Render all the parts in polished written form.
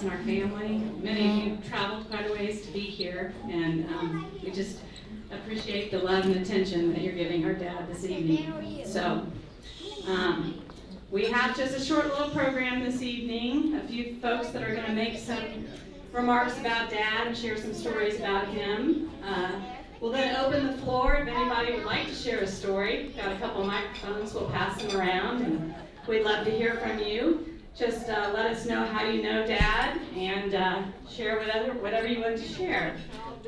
and our family. Many of you traveled quite a ways to be here, and we just appreciate the love and attention that you're giving our dad this evening. So, we have just a short little program this evening. A few folks that are going to make some remarks about Dad and share some stories about him. We'll then open the floor if anybody would like to share a story. Got a couple microphones, we'll pass them around, and we'd love to hear from you. Just let us know how you know Dad, and share whatever you want to share.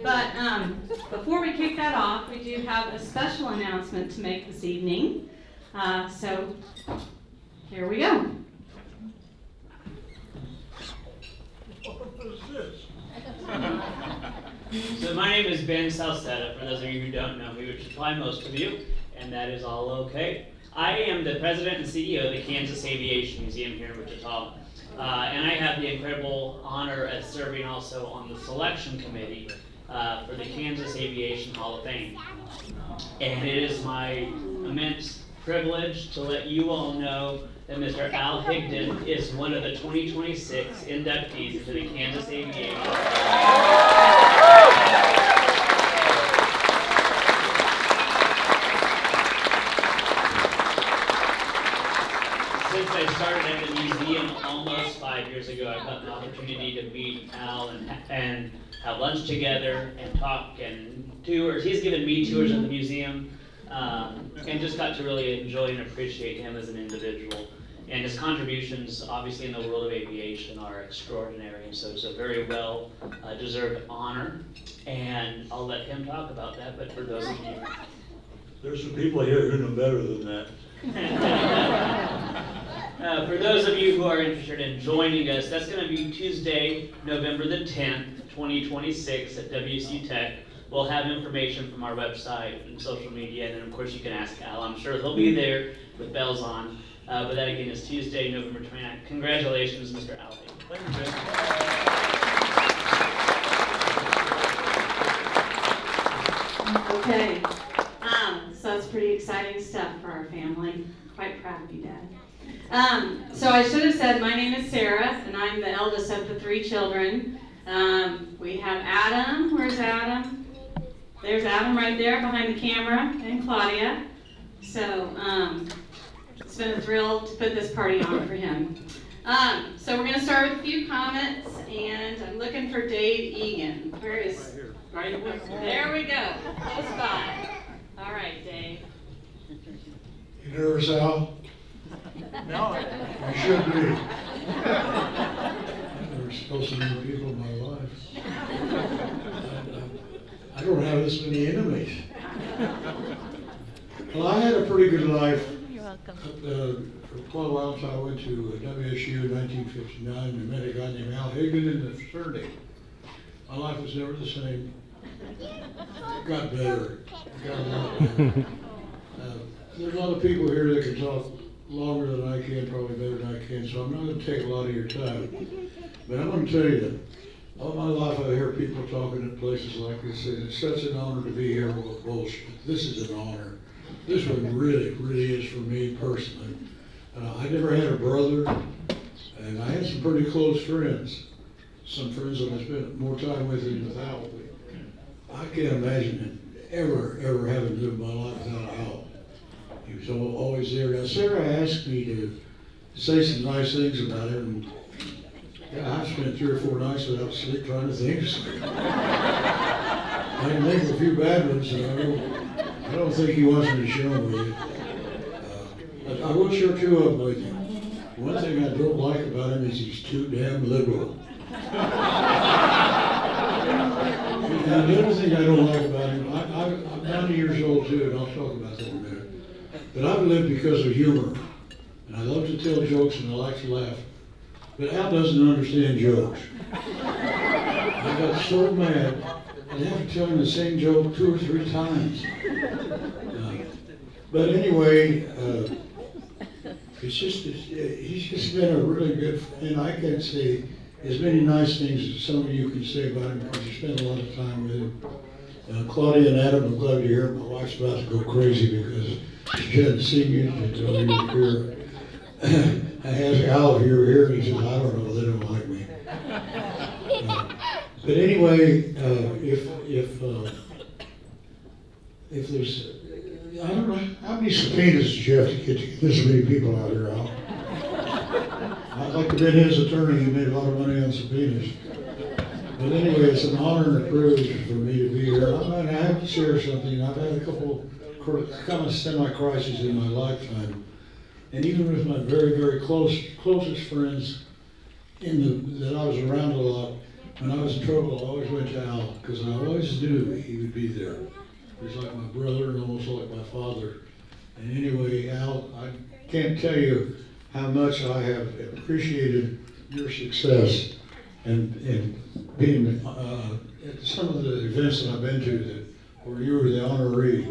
But before we kick that off, we do have a special announcement to make this evening. So here we go. What is this? So my name is Ben Salcetta, for those of you who don't know me, which is probably most of you, and that is all okay. I am the president and CEO of the Kansas Aviation Museum here in Wichita, and I have the incredible honor of serving also on the selection committee for the Kansas Aviation Hall of Fame. And it is my immense privilege to let you all know that Mr. Al Higdon is one of the 2026 inductees into the Kansas Aviation. Since I started at the museum almost 5 years ago, I've got an opportunity to meet Al and have lunch together and talk and tours. He's given me tours of the museum. And just got to really enjoy and appreciate him as an individual. And his contributions, obviously, in the world of aviation are extraordinary, and so it's a very well deserved honor. And I'll let him talk about that, but for those of you... There's some people here who know better than that. For those of you who are interested in joining us, that's going to be Tuesday, November the 10th, 2026 at WC Tech. We'll have information from our website and social media, and then of course you can ask Al. I'm sure he'll be there with bells on. But that again is Tuesday, November 29th. Congratulations, Mr. Al. Thank you, Ben. Okay, so that's pretty exciting stuff for our family. Quite proud of you, Dad. So I should have said my name is Sarah, and I'm the eldest of the 3 children. We have Adam. Where's Adam? There's Adam right there behind the camera, and Claudia. So it's been a thrill to put this party on for him. So we're going to start with a few comments, and I'm looking for Dave Egan. Where is? Right here. There we go. Close by. All right, Dave. You nervous, Al? No. You should be. I've never supposed to know people in my life. I don't have this many enemies. Well, I had a pretty good life. You're welcome. For quite a while until I went to WSU in 1959 and met a guy named Al Higdon in the fraternity. My life was never the same. It got better. It got a lot better. There's a lot of people here that can talk longer than I can, probably better than I can, so I'm not going to take a lot of your time. But I'm going to tell you that all my life I hear people talking at places like this, and it's such an honor to be here with bullshit. This is an honor. This one really, really is for me personally. I never had a brother, and I had some pretty close friends. Some friends that I spent more time with than without. I can't imagine ever having lived my life without Al. He was always there. Now, Sarah asked me to say some nice things about him. And, yeah, I've spent 3 or 4 nights without sleep trying to think of something. I can think of a few bad ones, and I don't think he wants me to share them with you. But I will share 2 of them with you. One thing I don't like about him is he's too damn liberal. Now, the other thing I don't like about him, I'm 90 years old too, and I'll talk about that in a minute. But I've lived because of humor, and I love to tell jokes and I like to laugh. But Al doesn't understand jokes. I got so mad, I'd have to tell him the same joke 2 or 3 times. But anyway, he's just been a really good friend. I can't say as many nice things as some of you can say about him because you spend a lot of time with him. Claudia and Adam, I'm glad you're here. My wife's about to go crazy because she hadn't seen you until you were here. I asked Al if you were here, and he said, I don't know, they don't like me. But anyway, if there's, I don't know, how many subpoenas did you have to get this many people out here, Al? I'd like to be his attorney. He made a lot of money on subpoenas. But anyway, it's an honor and a privilege for me to be here. I have to share something. I've had a couple kind of semi-crises in my lifetime. And even with my very, very closest friends that I was around a lot, when I was in trouble, I always went to Al, because I always knew he would be there. He was like my brother and almost like my father. And anyway, Al, I can't tell you how much I have appreciated your success and being at some of the events that I've been to where you were the honoree.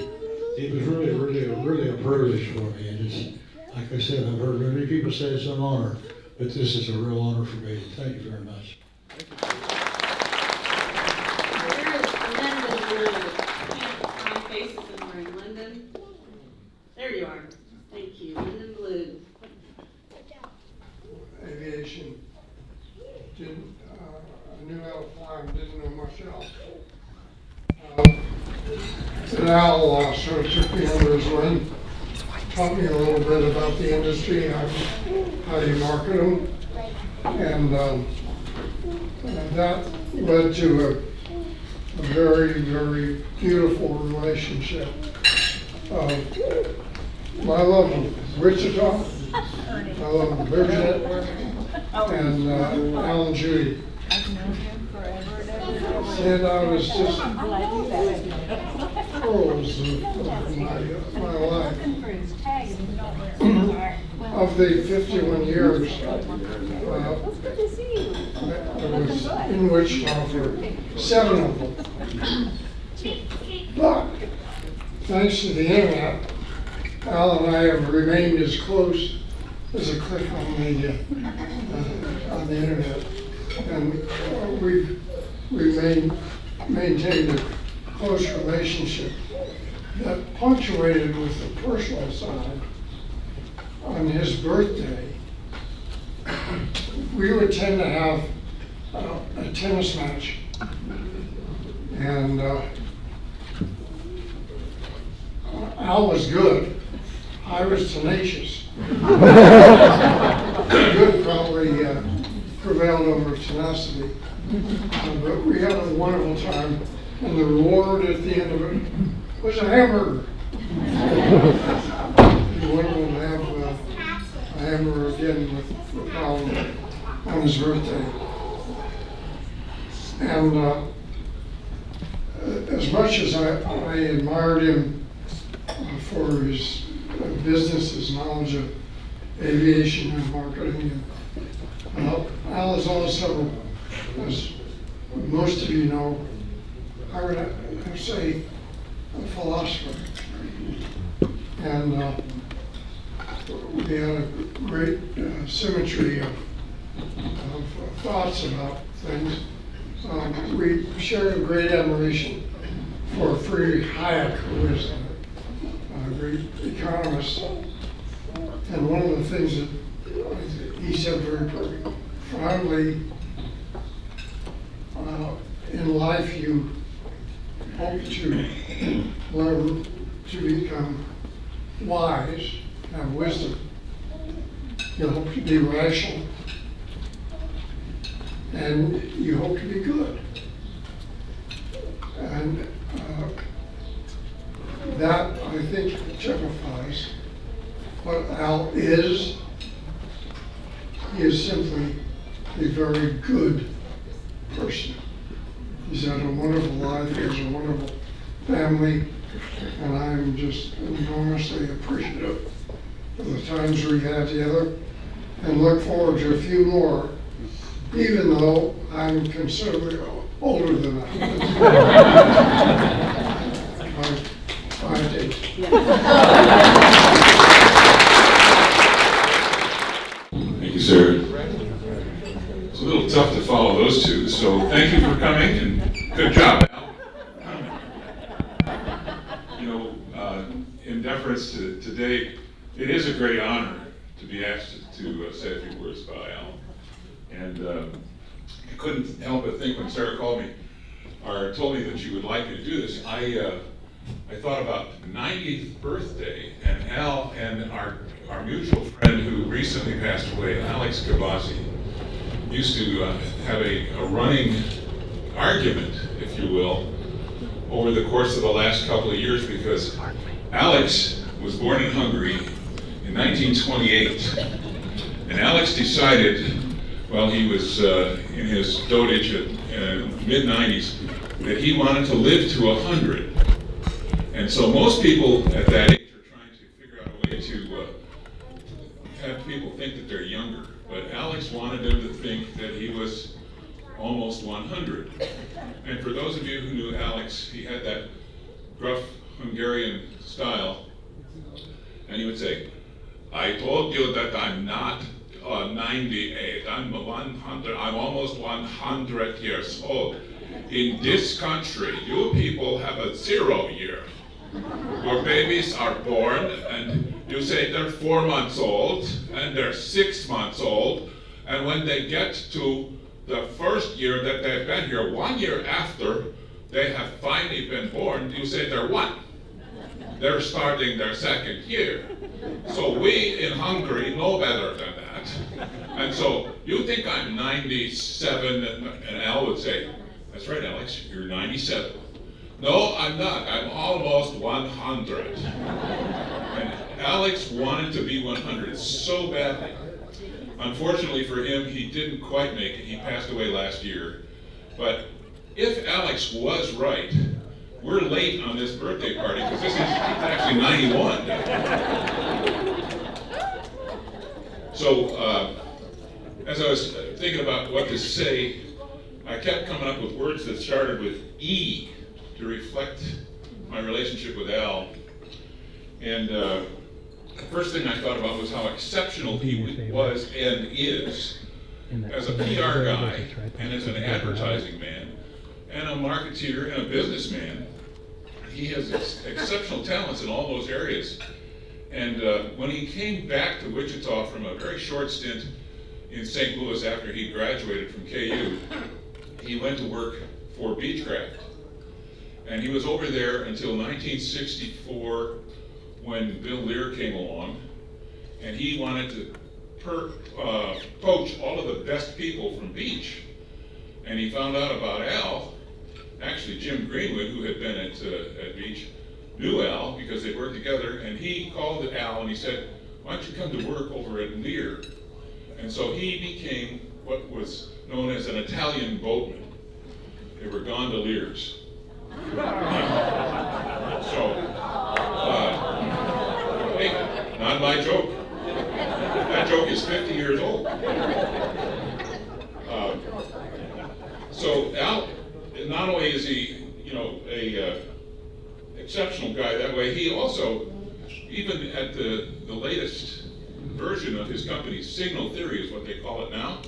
It was really a privilege for me. And it's, like I said, I've heard many people say it's an honor, but this is a real honor for me. Thank you very much. There you are. Thank you. London Blue. Aviation. I knew how to fly and didn't know much else. And Al sort of took me under his wing, taught me a little bit about the industry, how you market them, and that led to a very, very beautiful relationship. I love Wichita, I love Bridget, and Al and Judy. And I was just pearls of my life. Of the 51 years, I was in Wichita for 7 of them. But thanks to the internet, Al and I have remained as close as a click on the internet, and we've maintained a close relationship that punctuated with the personal side. On his birthday, we would tend to have a tennis match, and Al was good. I was tenacious. Good probably prevailed over tenacity. But we had a wonderful time, and the reward at the end of it was a hamburger. He went on to have a hamburger again with Al on his birthday. And as much as I admired him for his business, his knowledge of aviation and marketing, Al is also, as most of you know, I would say a philosopher. And we had a great symmetry of thoughts about things. We share a great admiration for Friedrich Hayek, who is a great economist. And one of the things that he said very profoundly, in life you hope to learn to become wise, have wisdom. You hope to be rational, and you hope to be good. And that, I think, typifies what Al is. He is simply a very good person. He's had a wonderful life, he has a wonderful family, and I'm just enormously appreciative of the times we had together and look forward to a few more, even though I'm considerably older than I am. By 5 days. Thank you, sir. It's a little tough to follow those two, so thank you for coming and good job, Al. You know, in deference to Dave, it is a great honor to be asked to say a few words about Al. And I couldn't help but think when Sarah called me, or told me that she would like me to do this, I thought about 90th birthday, and Al and our mutual friend who recently passed away, Alex Cavazzi, used to have a running argument, if you will, over the course of the last couple of years, because Alex was born in Hungary in 1928, and Alex decided, while he was in his dotage at mid-90s, that he wanted to live to 100. And so most people at that age are trying to figure out a way to have people think that they're younger. But Alex wanted them to think that he was almost 100. And for those of you who knew Alex, he had that gruff Hungarian style. And he would say, I told you that I'm not 98, I'm 100, I'm almost 100 years old. In this country, you people have a 0 year. Your babies are born and you say they're 4 months old and they're 6 months old, and when they get to the first year that they've been here, 1 year after they have finally been born, you say they're 1. They're starting their 2nd year. So we in Hungary know better than that. And so you think I'm 97, and Al would say, that's right, Alex, you're 97. No, I'm not. I'm almost 100. And Alex wanted to be 100 so badly. Unfortunately for him, he didn't quite make it. He passed away last year. But if Alex was right, we're late on this birthday party because this is actually 91. So as I was thinking about what to say, I kept coming up with words that started with E to reflect my relationship with Al. And the first thing I thought about was how exceptional he was and is as a PR guy and as an advertising man and a marketeer and a businessman. He has exceptional talents in all those areas. And when he came back to Wichita from a very short stint in St. Louis after he graduated from KU, he went to work for Beechcraft. And he was over there until 1964 when Bill Lear came along, and he wanted to poach all of the best people from Beech. And he found out about Al. Actually, Jim Greenwood, who had been at Beech, knew Al because they worked together, and he called Al and he said, why don't you come to work over at Lear? And so he became what was known as an Italian boatman. They were gondoliers. Hey, not my joke. That joke is 50 years old. So Al, not only is he, a exceptional guy that way, he also, even at the latest version of his company, Signal Theory is what they call it now.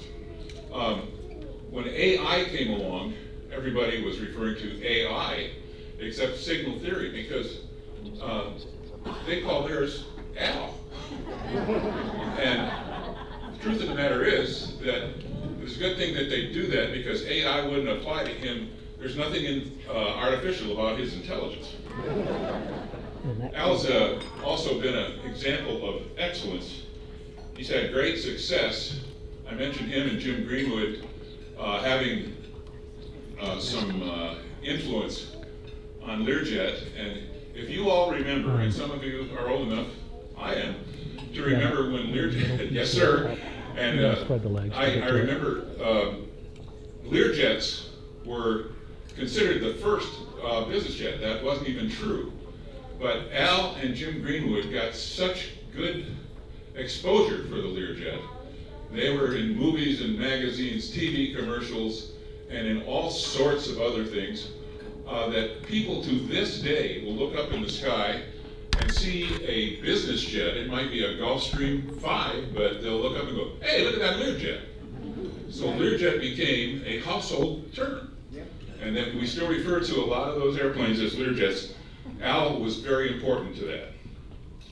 When AI came along, everybody was referring to AI except Signal Theory because they call theirs Al. And the truth of the matter is that it's a good thing that they do that because AI wouldn't apply to him. There's nothing artificial about his intelligence. Al's also been an example of excellence. He's had great success. I mentioned him and Jim Greenwood having some influence on Learjet. And if you all remember, and some of you are old enough, I am, to remember when Learjet, yes sir, and I remember Learjets were considered the first business jet. That wasn't even true. But Al and Jim Greenwood got such good exposure for the Learjet. They were in movies and magazines, TV commercials, and in all sorts of other things that people to this day will look up in the sky and see a business jet. It might be a Gulfstream 5, but they'll look up and go, hey, look at that Learjet. So Learjet became a household term. And then we still refer to a lot of those airplanes as Learjets. Al was very important to that.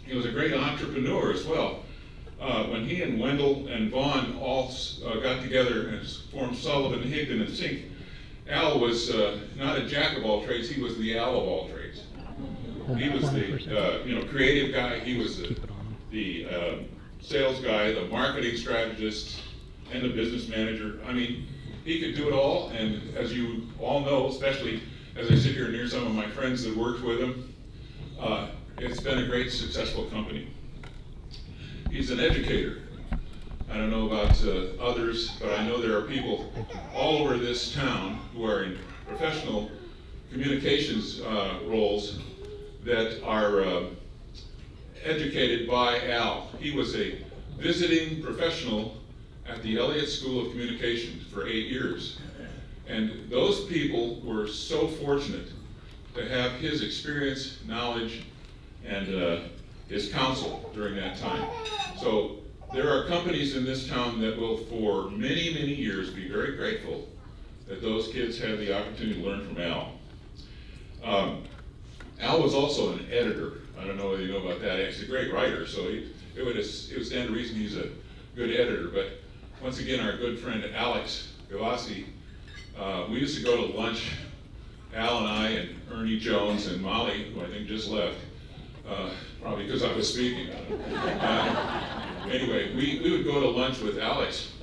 He was a great entrepreneur as well. when he and Wendell and Vaughn all got together and formed Sullivan, Higdon, and Sink, Al was not a jack of all trades, he was the Al of all trades. He was the creative guy, he was the sales guy, the marketing strategist, and the business manager. I mean, he could do it all, and as you all know, especially as I sit here near some of my friends that worked with him, it's been a great, successful company. He's an educator. I don't know about others, but I know there are people all over this town who are in professional communications roles that are educated by Al. He was a visiting professional at the Elliott School of Communications for 8 years. And those people were so fortunate to have his experience, knowledge, and his counsel during that time. So there are companies in this town that will, for many, many years, be very grateful that those kids had the opportunity to learn from Al. Al was also an editor. I don't know whether you know about that. He's a great writer, so it would stand to reason he's a good editor. But once again, our good friend Alex Gavassi, we used to go to lunch, Al and I and Ernie Jones and Molly, who I think just left, probably because I was speaking. Anyway, we would go to lunch with Alex,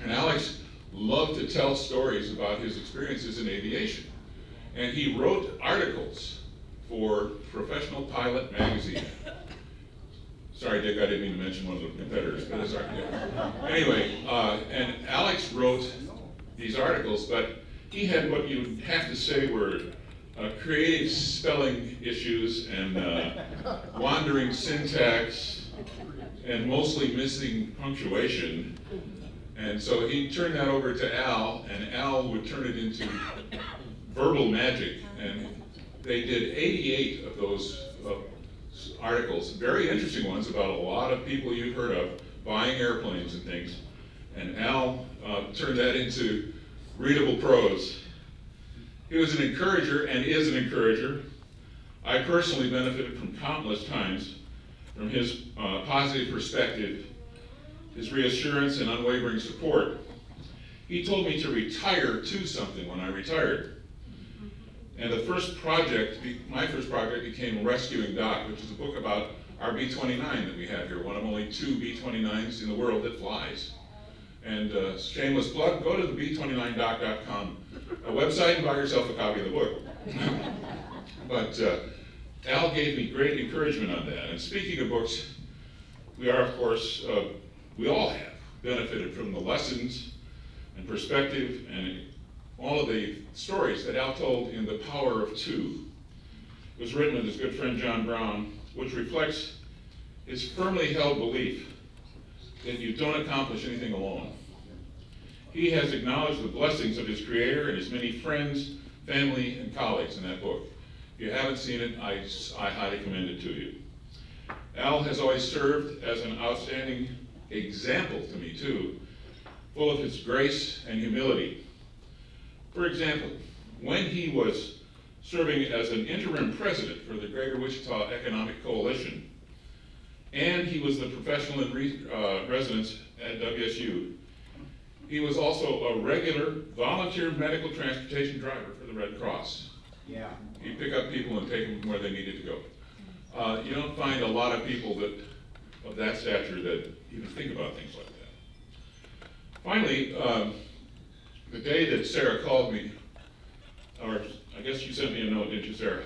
and Alex loved to tell stories about his experiences in aviation. And he wrote articles for Professional Pilot magazine. Sorry, Dick, I didn't mean to mention one of the competitors, but that's all right. Yeah. Anyway, and Alex wrote these articles, but he had what you would have to say were creative spelling issues and wandering syntax and mostly missing punctuation. And so he turned that over to Al, and Al would turn it into verbal magic. And they did 88 of those articles, very interesting ones about a lot of people you've heard of buying airplanes and things. And Al turned that into readable prose. He was an encourager and is an encourager. I personally benefited from countless times from his positive perspective, his reassurance and unwavering support. He told me to retire to something when I retired. And the first project, my first project became Rescuing Doc, which is a book about our B-29 that we have here, one of only 2 B-29s in the world that flies. And shameless plug, go to the b29doc.com website and buy yourself a copy of the book. But Al gave me great encouragement on that. And speaking of books, we are, of course, we all have benefited from the lessons and perspective and all of the stories that Al told in The Power of Two. It was written with his good friend John Brown, which reflects his firmly held belief that you don't accomplish anything alone. He has acknowledged the blessings of his creator and his many friends, family, and colleagues in that book. If you haven't seen it, I highly commend it to you. Al has always served as an outstanding example to me too, full of his grace and humility. For example, when he was serving as an interim president for the Greater Wichita Economic Coalition, and he was the professional in residence at WSU, he was also a regular volunteer medical transportation driver for the Red Cross. Yeah. He'd pick up people and take them where they needed to go. You don't find a lot of people of that stature that even think about things like that. Finally, the day that Sarah called me, or I guess you sent me a note, didn't you, Sarah?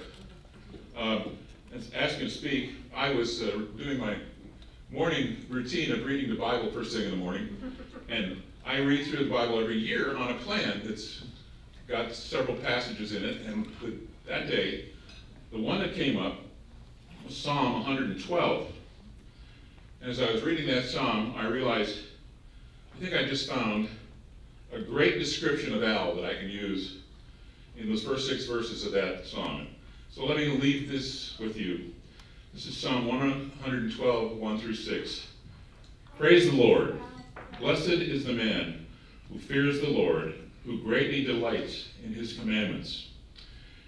Asking to speak, I was doing my morning routine of reading the Bible first thing in the morning, and I read through the Bible every year on a plan that's got several passages in it, and that day, the one that came up was Psalm 112. And as I was reading that psalm, I realized, I think I just found a great description of Al that I can use in those first 6 verses of that psalm. So let me leave this with you. This is Psalm 112, 1 through 6. Praise the Lord. Blessed is the man who fears the Lord, who greatly delights in his commandments.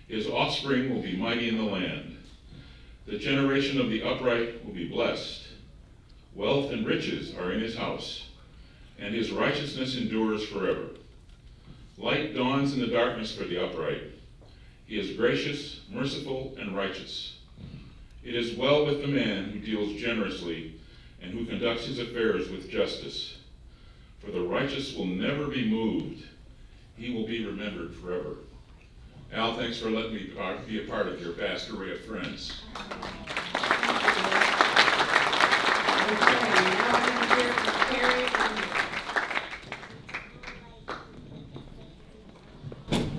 His offspring will be mighty in the land. The generation of the upright will be blessed. Wealth and riches are in his house, and his righteousness endures forever. Light dawns in the darkness for the upright. He is gracious, merciful, and righteous. It is well with the man who deals generously and who conducts his affairs with justice. For the righteous will never be moved. He will be remembered forever. Al, thanks for letting me be a part of your vast array of friends.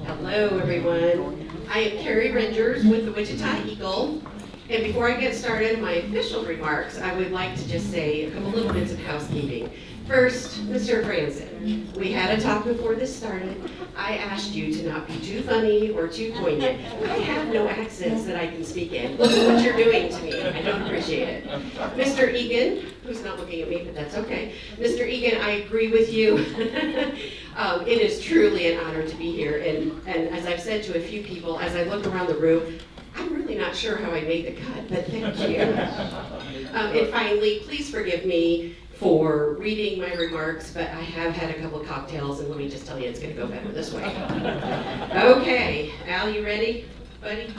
Hello, everyone. I am Carrie Rangers with the Wichita Eagle. And before I get started my official remarks, I would like to just say a couple little bits of housekeeping. First, Mr. Franson, we had a talk before this started. I asked you to not be too funny or too poignant. I have no accents that I can speak in. Look at what you're doing to me. I don't appreciate it. Mr. Egan, who's not looking at me, but that's okay. Mr. Egan, I agree with you. It is truly an honor to be here. And as I've said to a few people, as I look around the room, I'm really not sure how I made the cut, but thank you. And finally, please forgive me for reading my remarks, but I have had a couple of cocktails, and let me just tell you, it's going to go better this way. Okay, Al, you ready, buddy?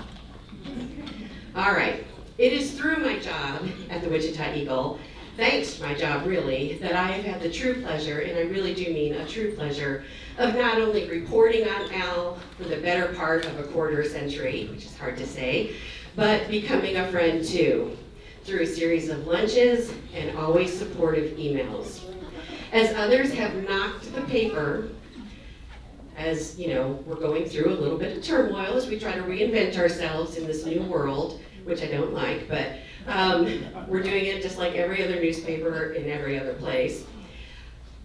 All right. It is through my job at the Wichita Eagle, thanks to my job really, that I have had the true pleasure, and I really do mean a true pleasure, of not only reporting on Al for the better part of a quarter century, which is hard to say, but becoming a friend too, through a series of lunches and always supportive emails. As others have knocked the paper, as you know, we're going through a little bit of turmoil as we try to reinvent ourselves in this new world, which I don't like, but we're doing it just like every other newspaper in every other place.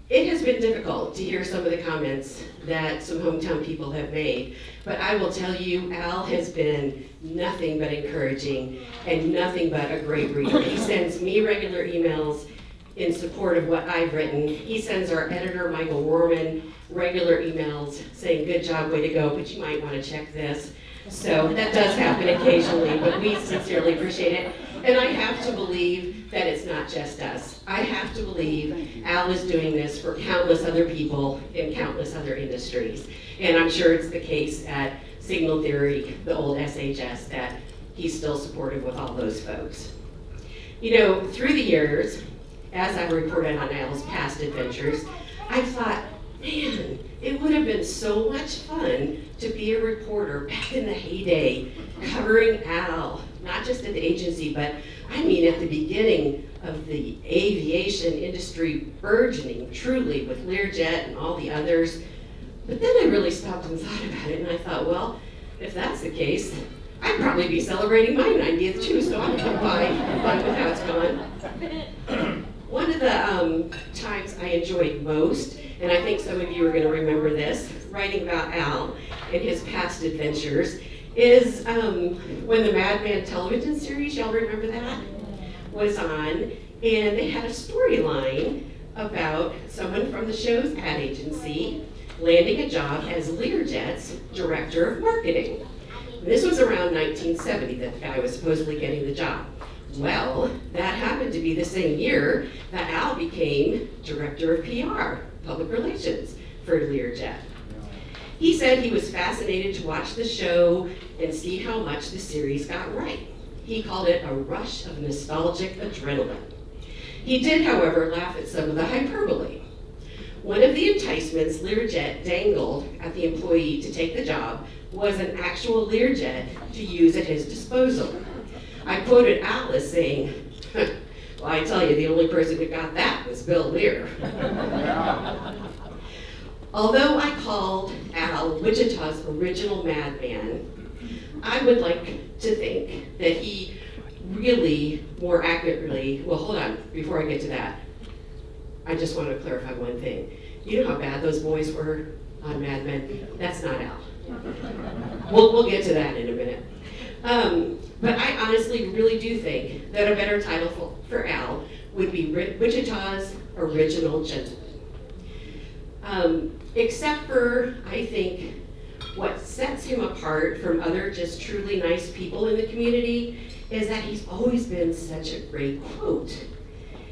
It has been difficult to hear some of the comments that some hometown people have made, but I will tell you, Al has been nothing but encouraging and nothing but a great reader. He sends me regular emails in support of what I've written. He sends our editor, Michael Rohrman, regular emails saying, good job, way to go, but you might want to check this. So that does happen occasionally, but we sincerely appreciate it. And I have to believe that it's not just us. I have to believe Al is doing this for countless other people in countless other industries. And I'm sure it's the case at Signal Theory, the old SHS, that he's still supportive with all those folks. You know, through the years, as I reported on Al's past adventures, I've thought, man, it would have been so much fun to be a reporter back in the heyday, covering Al, not just at the agency, but I mean at the beginning of the aviation industry burgeoning truly with Learjet and all the others. But then I really stopped and thought about it, and I thought, well, if that's the case, I'd probably be celebrating my 90th too, so I'm fine with how it's gone. One of the times I enjoyed most, and I think some of you are going to remember this, writing about Al and his past adventures, is when the Mad Men television series, y'all remember that, was on, and they had a storyline about someone from the show's ad agency landing a job as Learjet's director of marketing. And this was around 1970 that the guy was supposedly getting the job. Well, that happened to be the same year that Al became director of PR, public relations, for Learjet. He said he was fascinated to watch the show and see how much the series got right. He called it a rush of nostalgic adrenaline. He did, however, laugh at some of the hyperbole. One of the enticements Learjet dangled at the employee to take the job was an actual Learjet to use at his disposal. I quoted Al as saying, well, I tell you, the only person who got that was Bill Lear. Although I called Al Wichita's original madman, I would like to think that he really more accurately, well, hold on, before I get to that, I just want to clarify one thing. You know how bad those boys were on Mad Men? That's not Al. We'll get to that in a minute. But I honestly really do think that a better title for Al would be Wichita's Original Gentleman. Except for, I think, what sets him apart from other just truly nice people in the community is that he's always been such a great quote.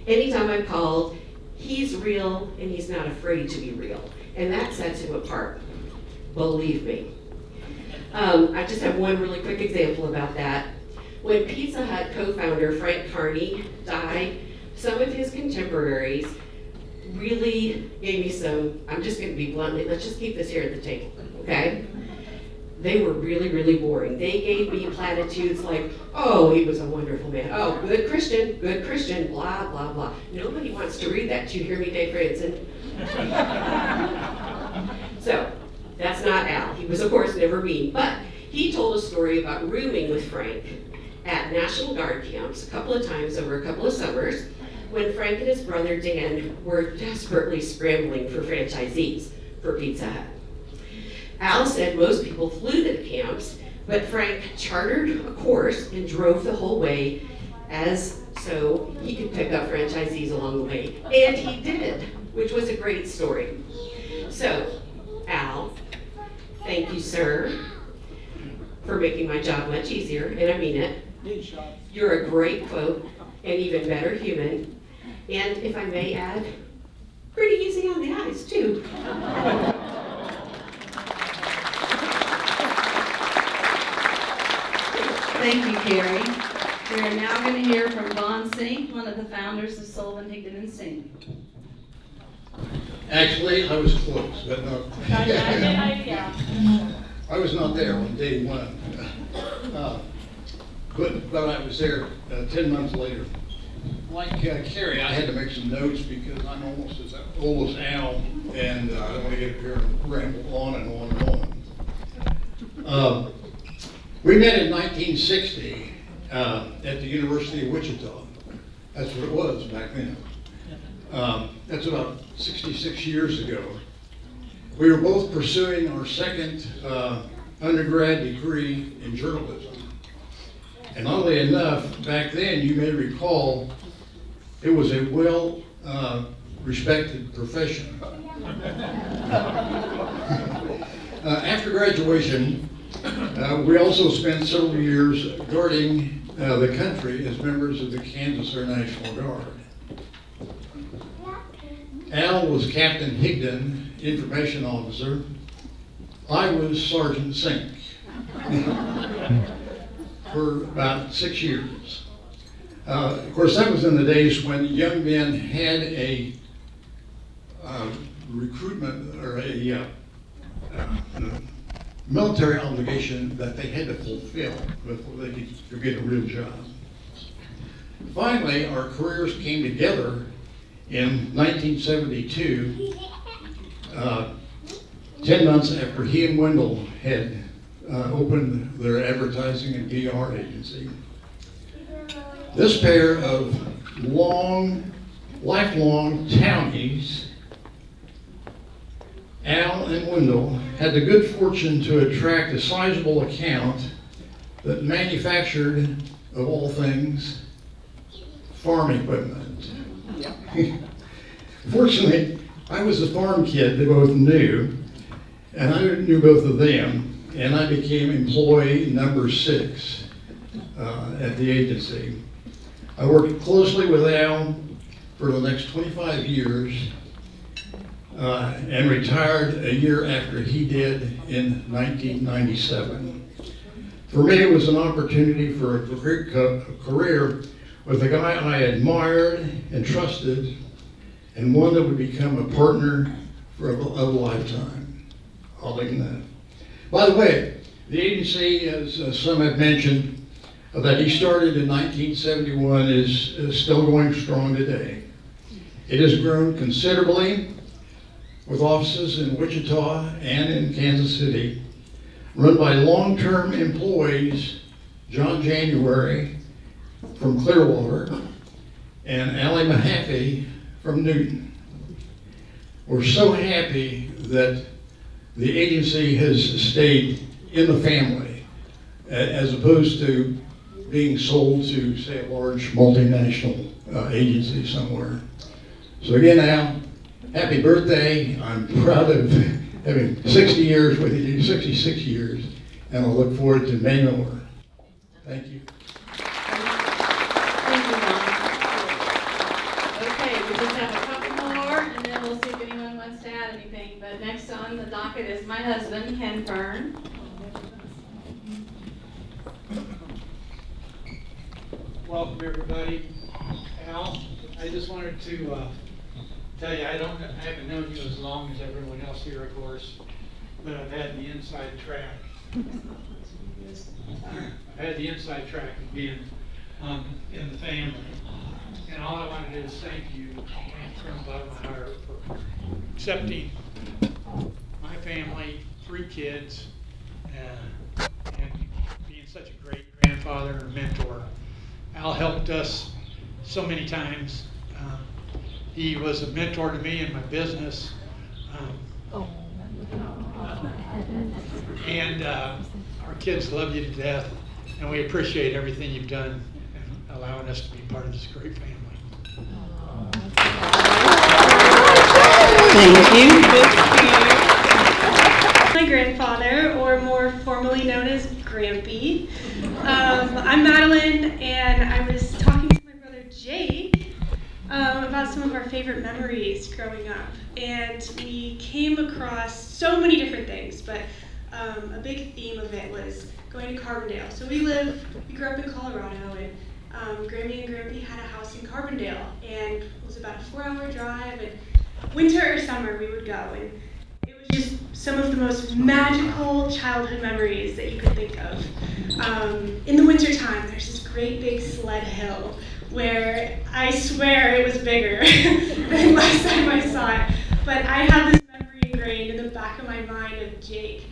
Anytime I've called, he's real and he's not afraid to be real. And that sets him apart, believe me. I just have one really quick example about that. When Pizza Hut co-founder Frank Carney died, some of his contemporaries really gave me some, I'm just gonna be blunt, let's just keep this here at the table, okay? They were really, really boring. They gave me platitudes like, oh, he was a wonderful man. Oh, good Christian, blah, blah, blah. Nobody wants to read that. Do you hear me, Dave Franson? So, that's not Al. He was, of course, never mean. But he told a story about rooming with Frank at National Guard camps a couple of times over a couple of summers when Frank and his brother Dan were desperately scrambling for franchisees for Pizza Hut. Al said most people flew to the camps, but Frank chartered a course and drove the whole way so he could pick up franchisees along the way. And he did, which was a great story. So, Al, thank you, sir, for making my job much easier, and I mean it. You're a great quote, and even better human, and if I may add, pretty easy on the eyes, too. Thank you, Carrie. We are now going to hear from Vaughn Sink, one of the founders of Sullivan, Higdon, and Sink. Actually, I was close, but no. I was not there on day one. But I was there 10 months later. Like Carrie, I had to make some notes because I'm almost as old as Al, and I don't want to get up here and ramble on and on and on. We met in 1960 at the University of Wichita. That's what it was back then. That's about 66 years ago. We were both pursuing our second undergrad degree in journalism. And oddly enough, back then, you may recall, it was a well respected profession. After graduation, we also spent several years guarding the country as members of the Kansas Air National Guard. Al was Captain Higdon, information officer. I was Sergeant Sink for about 6 years. Of course, that was in the days when young men had a recruitment or a military obligation that they had to fulfill before they could get a real job. Finally, our careers came together in 1972, 10 months after he and Wendell had opened their advertising and PR agency. This pair of lifelong townies, Al and Wendell, had the good fortune to attract a sizable account that manufactured, of all things, farm equipment. Fortunately, I was a farm kid they both knew, and I knew both of them, and I became employee number 6 at the agency. I worked closely with Al for the next 25 years and retired a year after he did in 1997. For me, it was an opportunity for a career with a guy I admired and trusted, and one that would become a partner for a lifetime. I'll leave that. By the way, the agency, as some have mentioned, that he started in 1971 is still going strong today. It has grown considerably with offices in Wichita and in Kansas City, run by long-term employees, John January from Clearwater and Allie Mahaffey from Newton. We're so happy that the agency has stayed in the family as opposed to being sold to, say, a large multinational agency somewhere. So again, Al, happy birthday. I'm proud of having 60 years with you, 66 years, and I'll look forward to many more. Thank you. Thank you, Ron. is my husband, Ken Byrne. Welcome, everybody. Al, I just wanted to tell you, I haven't known you as long as everyone else here, of course, but I've had the inside track. I've had the inside track of being in the family. And all I want to do is thank you from the bottom of my heart for accepting my family, 3 kids, and being such a great grandfather and mentor. Al helped us so many times. He was a mentor to me in my business. And our kids love you to death, and we appreciate everything you've done and allowing us to be part of this great family. Thank you. My grandfather, or more formally known as Grampy. I'm Madeline, and I was talking to my brother Jake about some of our favorite memories growing up. And we came across so many different things, but a big theme of it was going to Carbondale. So we grew up in Colorado, and Grammy and Grampy had a house in Carbondale, and it was about a 4-hour drive, and winter or summer we would go, and it was just some of the most magical childhood memories that you could think of. In the wintertime, there's this great big sled hill where I swear it was bigger than last time I saw it, but I have this memory ingrained in the back of my mind of Jake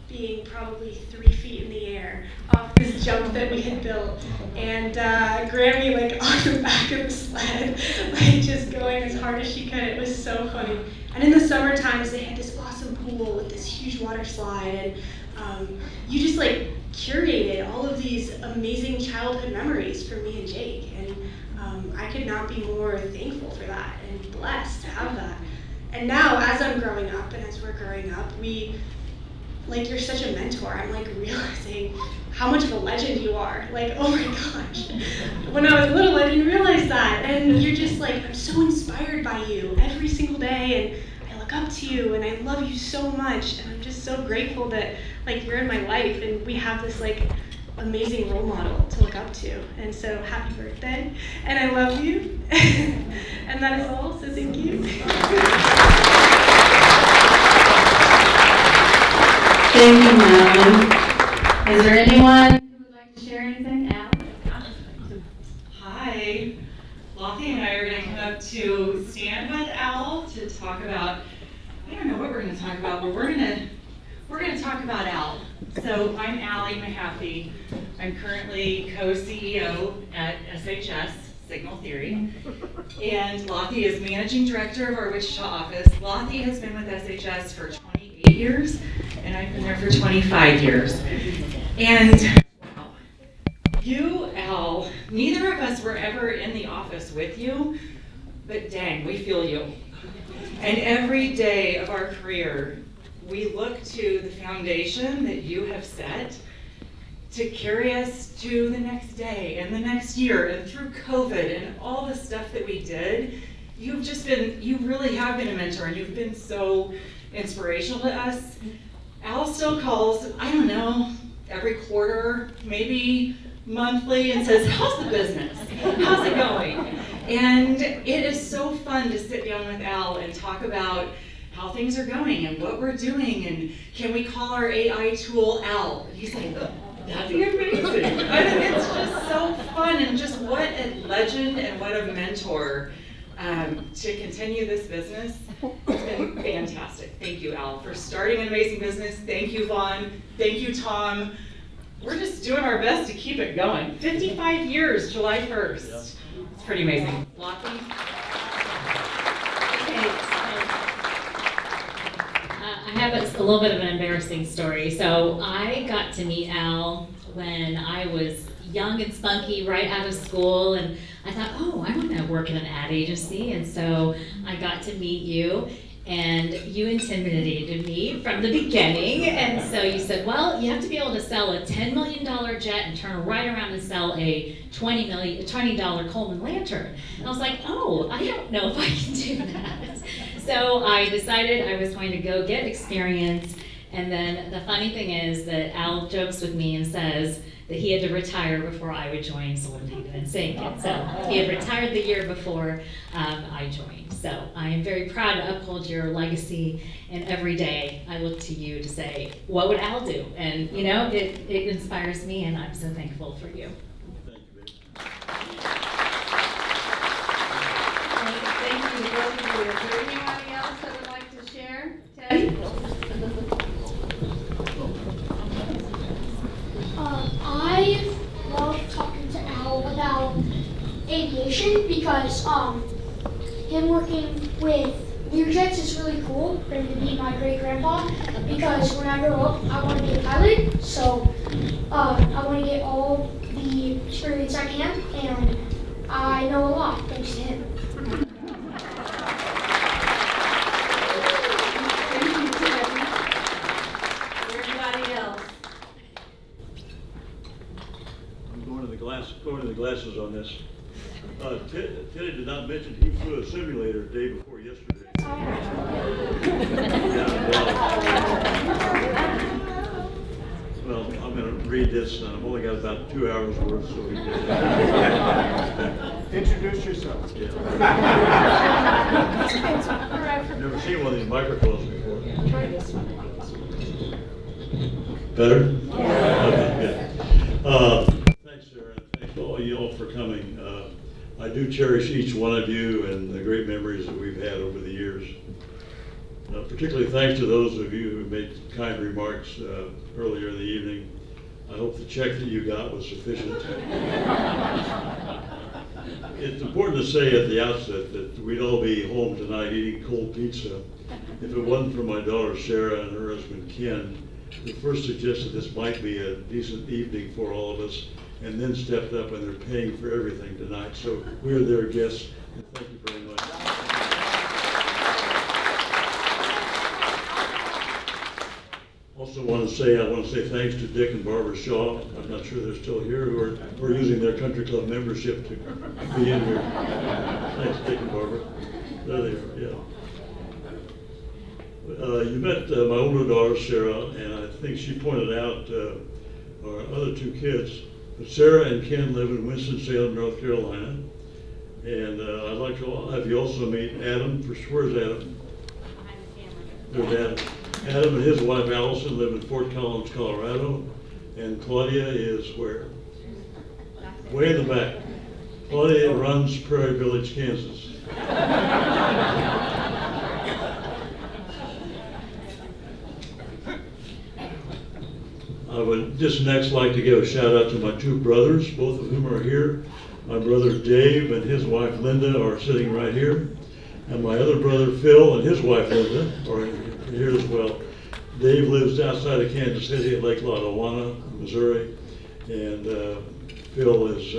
being probably 3 feet in the air off this jump that we had built, and Grammy like on the back of the sled, like just going as hard as she could. It was so funny. And in the summer times, they had this awesome pool with this huge water slide, and you just like curated all of these amazing childhood memories for me and Jake, and I could not be more thankful for that and blessed to have that. And now, as I'm growing up and as we're growing up, you're such a mentor. I'm like realizing how much of a legend you are. Like, oh my gosh. When I was little, I didn't realize that. And you're just like, I'm so inspired by you every single day, and I look up to you, and I love you so much. And I'm just so grateful that like you're in my life, and we have this like amazing role model to look up to. And so happy birthday, and I love you. And that is all, so thank you. Thank you, Madeline. Is there anyone who would like to share anything? Al? Hi. Lottie and I are going to come up to stand with Al to talk about, I don't know what we're going to talk about, but we're going to talk about Al. So I'm Allie Mahaffey. I'm currently co-CEO at SHS, Signal Theory. And Lottie is managing director of our Wichita office. Lottie has been with SHS for 28 years, and I've been there for 25 years. And you, Al, neither of us were ever in the office with you, but dang, we feel you. And every day of our career, we look to the foundation that you have set to carry us to the next day and the next year and through COVID and all the stuff that we did. You really have been a mentor, and you've been so inspirational to us. Al still calls, I don't know, every quarter, maybe monthly, and says, how's the business? How's it going? And it is so fun to sit down with Al and talk about how things are going and what we're doing, and can we call our AI tool Al? And he's like, that'd be amazing. I mean, it's just so fun, and just what a legend and what a mentor to continue this business. It's been fantastic. Thank you, Al, for starting an amazing business. Thank you, Vaughn. Thank you, Tom. We're just doing our best to keep it going. 55 years, July 1st. Yeah. It's pretty amazing. Lottie? I have a little bit of an embarrassing story. So I got to meet Al when I was young and spunky right out of school, and I thought, oh, I want to work in an ad agency. And so I got to meet you, and you intimidated me from the beginning. And so you said, well, you have to be able to sell a $10 million jet and turn right around and sell a $20 Coleman lantern. And I was like, oh, I don't know if I can do that. So I decided I was going to go get experience And then the funny thing is that Al jokes with me and says that he had to retire before I would join Sullivan, Higdon, and Sankin. So he had retired the year before I joined. So I am very proud to uphold your legacy, and every day I look to you to say, what would Al do? And you know, it inspires me, and I'm so thankful for you. Thank you, babe. Thank you, both of you. Is there anybody else that would like to share? Teddy? I love talking to Al about aviation because him working with Learjets is really cool for him to be my great grandpa, because when I grow up I want to be a pilot, so I want to get all the experience I can, and I know a lot thanks to him. Thank you, Teddy. Everybody else? I'm going to the glasses on this. Teddy did not mention he flew a simulator the day before yesterday. Well, I'm going to read this, and I've only got about 2 hours worth, so we can. Introduce yourself. Yeah. Never seen one of these microphones before. Better? Yeah. Okay, good. Thanks, Sarah. Thanks to all you all for coming. I do cherish each one of you and the great memories that we've had over the years. Particularly thanks to those of you who made kind remarks earlier in the evening. I hope the check that you got was sufficient. It's important to say at the outset that we'd all be home tonight eating cold pizza if it wasn't for my daughter Sarah and her husband Ken, who first suggested this might be a decent evening for all of us, and then stepped up and they're paying for everything tonight. So we're their guests, and thank you very much. Also I want to say thanks to Dick and Barbara Shaw. I'm not sure they're still here, who are using their country club membership to be in here. Thanks, Dick and Barbara. There they are, yeah. You met my older daughter, Sarah, and I think she pointed out our other two kids. But Sarah and Ken live in Winston-Salem, North Carolina. And I'd like to have you also meet Adam. Where's Adam? There's Adam. Adam and his wife Allison live in Fort Collins, Colorado. And Claudia is where? Way in the back. Claudia runs Prairie Village, Kansas. I would just next like to give a shout out to my two brothers, both of whom are here. My brother Dave and his wife Linda are sitting right here. And my other brother Phil and his wife Linda are here as well. Dave lives outside of Kansas City at Lake Lotawana, Missouri. And Phil is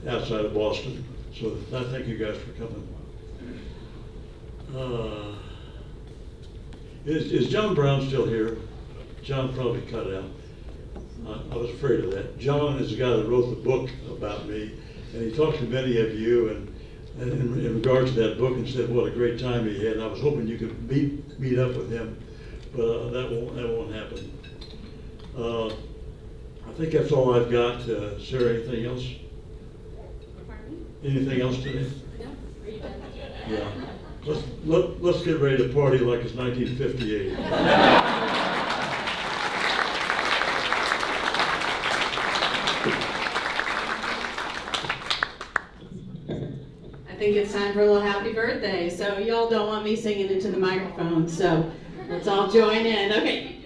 outside of Boston. So I thank you guys for coming. Is John Brown still here? John probably cut out. I was afraid of that. John is the guy that wrote the book about me, and he talked to many of you and in regards to that book and said what a great time he had. And I was hoping you could meet up with him, but that won't happen. I think that's all I've got. Sarah, anything else? Anything else today? No. Are you done? Yeah. Let's get ready to party like it's 1958. I think it's time for a little happy birthday. So y'all don't want me singing into the microphone, so let's all join in. Okay.